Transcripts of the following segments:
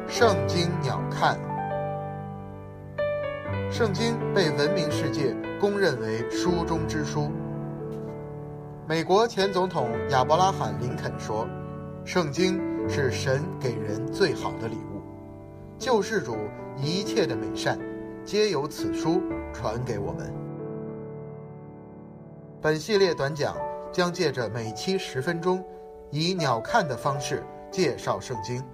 圣经鸟瞰。圣经被文明世界公认为书中之书。美国前总统亚伯拉罕·林肯说，圣经是神给人最好的礼物，救世主一切的美善皆由此书传给我们。本系列短讲将借着每期10分钟，以鸟瞰的方式介绍圣经。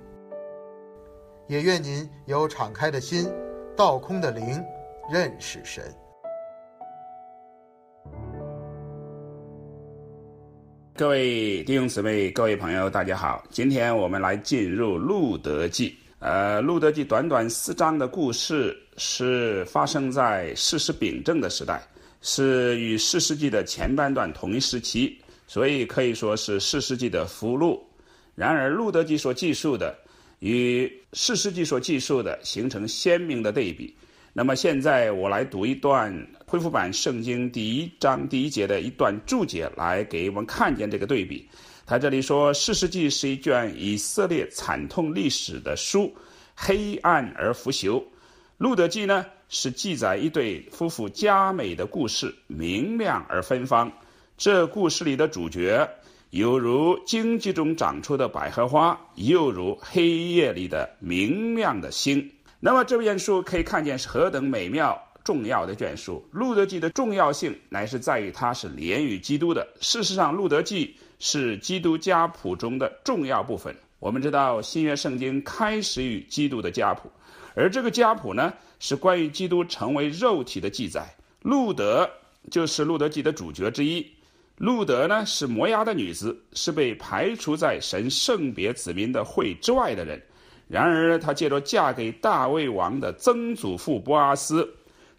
也愿您有敞开的心，倒空的灵，认识神。各位弟兄姊妹，各位朋友，大家好。今天我们来进入路德记。路德记短短4章的故事是发生在士师秉政的时代，是与士师记的前半段同一时期，所以可以说是士师记的附录。然而路德记所记述的与士师记所记述的形成鲜明的对比。那么现在我来读一段恢复版圣经第1章第1节的一段注解，来给我们看见这个对比。他这里说，士师记是一卷以色列惨痛历史的书，黑暗而腐朽。路德记呢，是记载一对夫妇佳美的故事，明亮而芬芳。这故事里的主角犹如荆棘中长出的百合花，又如黑夜里的明亮的星。那么这卷书可以看见是何等美妙重要的卷书。路德记的重要性乃是在于它是连于基督的。事实上，路德记是基督家谱中的重要部分。我们知道新约圣经开始于基督的家谱，而这个家谱呢，是关于基督成为肉体的记载。路德就是路德记的主角之一。路德呢，是摩押的女子，是被排除在神圣别子民的会之外的人。然而她借着嫁给大卫王的曾祖父波阿斯，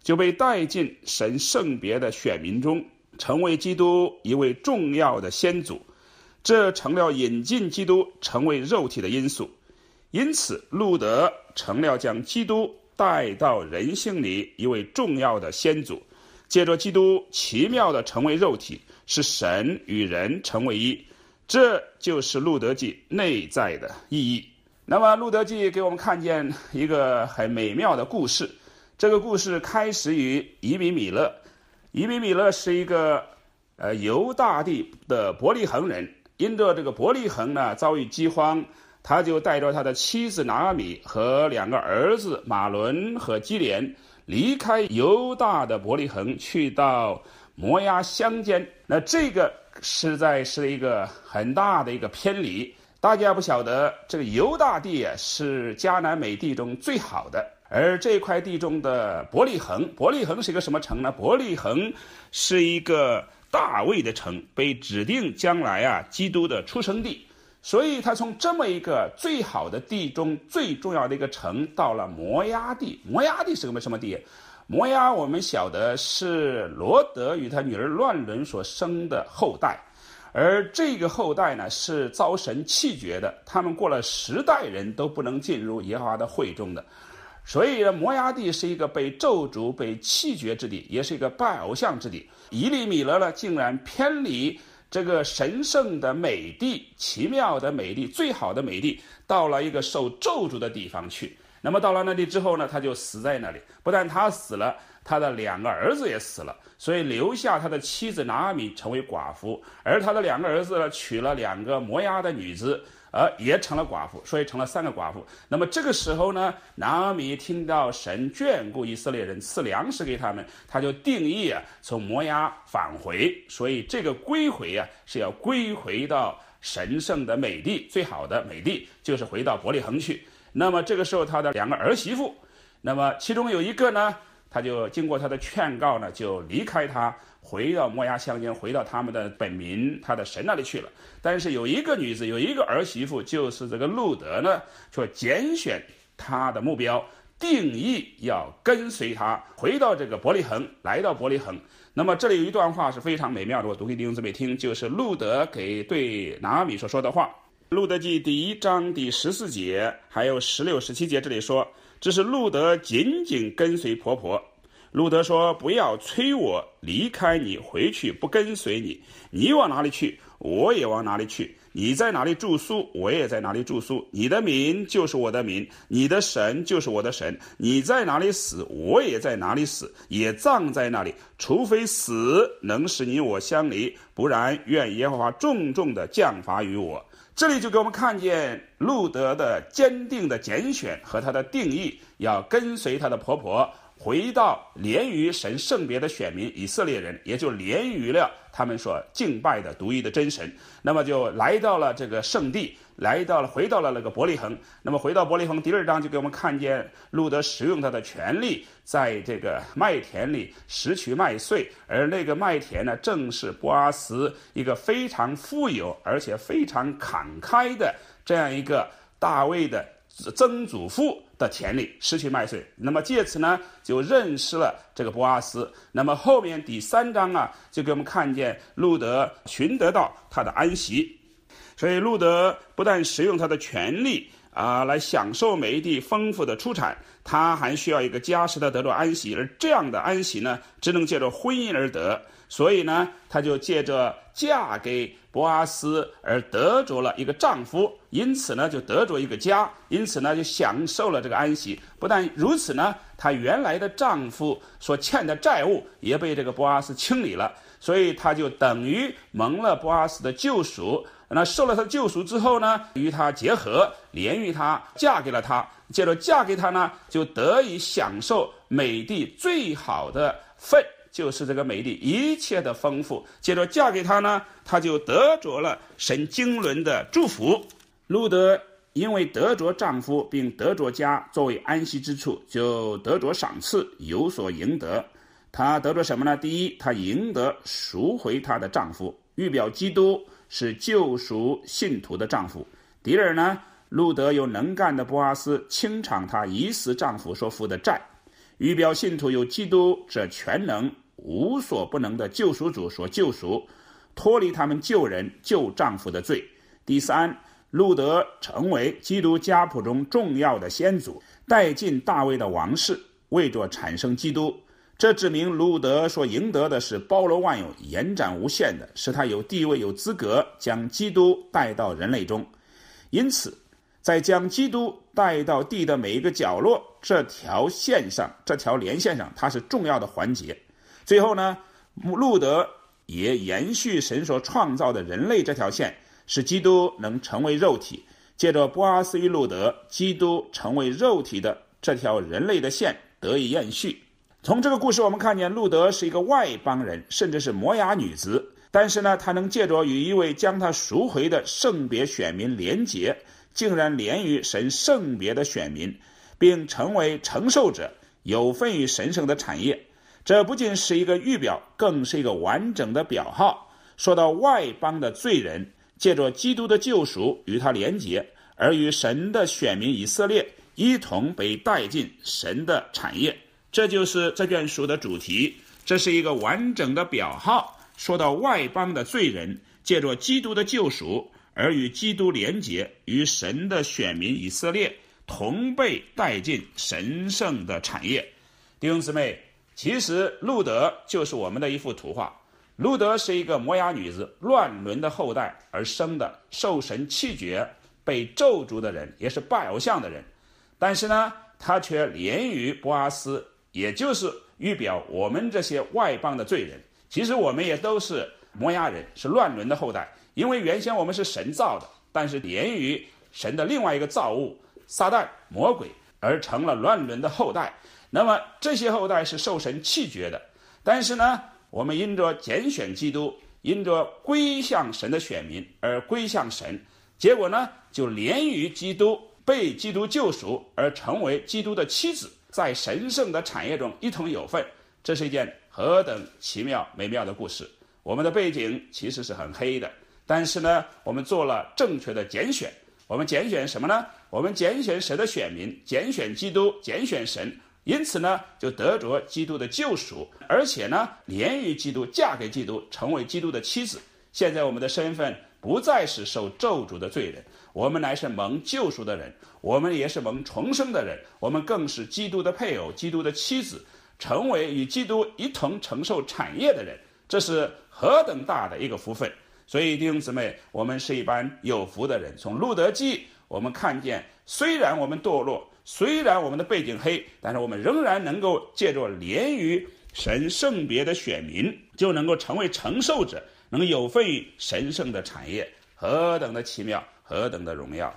就被带进神圣别的选民中，成为基督一位重要的先祖。这成了引进基督成为肉体的因素。因此路德成了将基督带到人性里一位重要的先祖，借着基督奇妙的成为肉体，使神与人成为一。这就是路德记内在的意义。那么路德记给我们看见一个很美妙的故事。这个故事开始于以比米勒。以比米勒是一个犹大地的伯利恒人。因着这个伯利恒呢遭遇饥荒，他就带着他的妻子拿阿米和2个儿子马伦和基连离开犹大的伯利恒，去到摩押乡间。那这个实在是一个很大的一个偏离。大家不晓得，这个犹大地是迦南美地中最好的，而这块地中的伯利恒是一个什么城呢？伯利恒是一个大卫的城，被指定将来基督的出生地。所以他从这么一个最好的地中最重要的一个城，到了摩押地。摩押地是个什么地？摩押我们晓得是罗德与他女儿乱伦所生的后代，而这个后代呢是遭神弃绝的，他们过了10代人都不能进入耶和华的会中的。所以摩押地是一个被咒诅被弃绝之地，也是一个拜偶像之地。以利米勒呢竟然偏离这个神圣的美地，奇妙的美地，最好的美地，到了一个受咒诅的地方去。那么到了那里之后呢，他就死在那里。不但他死了，他的2个儿子也死了，所以留下他的妻子拿阿米成为寡妇，而他的2个儿子呢娶了2个摩押的女子，也成了寡妇，所以成了3个寡妇。那么这个时候呢，拿阿米听到神眷顾以色列人，赐粮食给他们，他就定义从摩押返回。所以这个归回是要归回到神圣的美地，最好的美地就是回到伯利恒去。那么这个时候他的2个儿媳妇，那么其中有一个呢，他就经过他的劝告呢，就离开他，回到摩押乡间，回到他们的本民，他的神那里去了。但是有一个女子，有一个儿媳妇，就是这个路德呢，就拣选他的目标，定义要跟随他回到这个伯利恒，来到伯利恒。那么这里有一段话是非常美妙的，我读给弟兄姊妹听，就是路德对拿阿米所说的话。路德记第1章第14节还有16、17节，这里说，这是路德紧紧跟随婆婆。路德说，不要催我离开你，回去不跟随你，你往哪里去，我也往哪里去，你在哪里住宿，我也在哪里住宿，你的民就是我的民，你的神就是我的神，你在哪里死，我也在哪里死，也葬在那里，除非死能使你我相离，不然愿耶和华重重的降罚于我。这里就给我们看见路德的坚定的拣选和他的定义，要跟随他的婆婆回到连于神圣别的选民以色列人，也就连于了他们所敬拜的独一的真神。那么就来到了这个圣地，回到了那个伯利恒。那么回到伯利恒，第2章就给我们看见路德使用他的权力，在这个麦田里拾取麦穗，而那个麦田呢，正是波阿斯一个非常富有而且非常慷慨的这样一个大卫的曾祖父的田里拾取麦穗。那么借此呢，就认识了这个波阿斯。那么后面第3章啊，就给我们看见路德寻得到他的安息。所以路德不但使用他的权利来享受每一地丰富的出产，他还需要一个家使他得着安息，而这样的安息呢，只能借着婚姻而得。所以呢，他就借着嫁给波阿斯而得着了一个丈夫，因此呢就得着一个家，因此呢就享受了这个安息。不但如此呢，她原来的丈夫所欠的债务也被这个波阿斯清理了，所以他就等于蒙了波阿斯的救赎。那受了他的救赎之后呢，与他结合，连于他，嫁给了他，接着嫁给他呢，就得以享受美地最好的份，就是这个美地一切的丰富。接着嫁给他呢，他就得着了神经纶的祝福。路德因为得着丈夫并得着家作为安息之处，就得着赏赐，有所赢得。他得着什么呢？第一，他赢得赎回他的丈夫，预表基督是救赎信徒的丈夫。第二呢，路德有能干的波阿斯清偿他已死丈夫所负的债，预表信徒有基督这全能无所不能的救赎主所救赎，脱离他们救人救丈夫的罪。第三，路德成为基督家谱中重要的先祖，带进大卫的王室，为着产生基督。这指明路德所赢得的是包罗万有、延展无限的，使他有地位、有资格将基督带到人类中。因此，在将基督带到地的每一个角落这条线上，这条连线上，它是重要的环节。最后呢，路德也延续神所创造的人类这条线，使基督能成为肉体。借着波阿斯与路德，基督成为肉体的这条人类的线得以延续。从这个故事我们看见，路德是一个外邦人，甚至是摩押女子，但是呢，他能借着与一位将他赎回的圣别选民连结，竟然连于神圣别的选民，并成为承受者，有份于神圣的产业。这不仅是一个预表，更是一个完整的表号。说到外邦的罪人借着基督的救赎与他连结，而与神的选民以色列一同被带进神的产业。这就是这卷书的主题，这是一个完整的表号。说到外邦的罪人借着基督的救赎而与基督连结，与神的选民以色列同被带进神圣的产业。弟兄姊妹，其实路德就是我们的一幅图画。路德是一个摩押女子乱伦的后代而生的，受神弃绝、被咒诅的人，也是拜偶像的人。但是呢，他却连于波阿斯，也就是预表我们这些外邦的罪人。其实我们也都是摩押人，是乱伦的后代，因为原先我们是神造的，但是连于神的另外一个造物撒旦魔鬼，而成了乱伦的后代。那么这些后代是受神弃绝的，但是呢，我们因着拣选基督，因着归向神的选民而归向神，结果呢，就连于基督，被基督救赎，而成为基督的妻子，在神圣的产业中一同有份。这是一件何等奇妙美妙的故事。我们的背景其实是很黑的，但是呢，我们做了正确的拣选。我们拣选什么呢？我们拣选神的选民，拣选基督，拣选神，因此呢，就得着基督的救赎，而且呢，连于基督，嫁给基督，成为基督的妻子。现在我们的身份不再是受咒诅的罪人，我们乃是蒙救赎的人，我们也是蒙重生的人，我们更是基督的配偶，基督的妻子，成为与基督一同承受产业的人。这是何等大的一个福分！所以弟兄姊妹，我们是一班有福的人。从路德记我们看见，虽然我们堕落，虽然我们的背景黑，但是我们仍然能够借着连于神圣别的选民，就能够成为承受者，能有份于神圣的产业，何等的奇妙，何等的荣耀。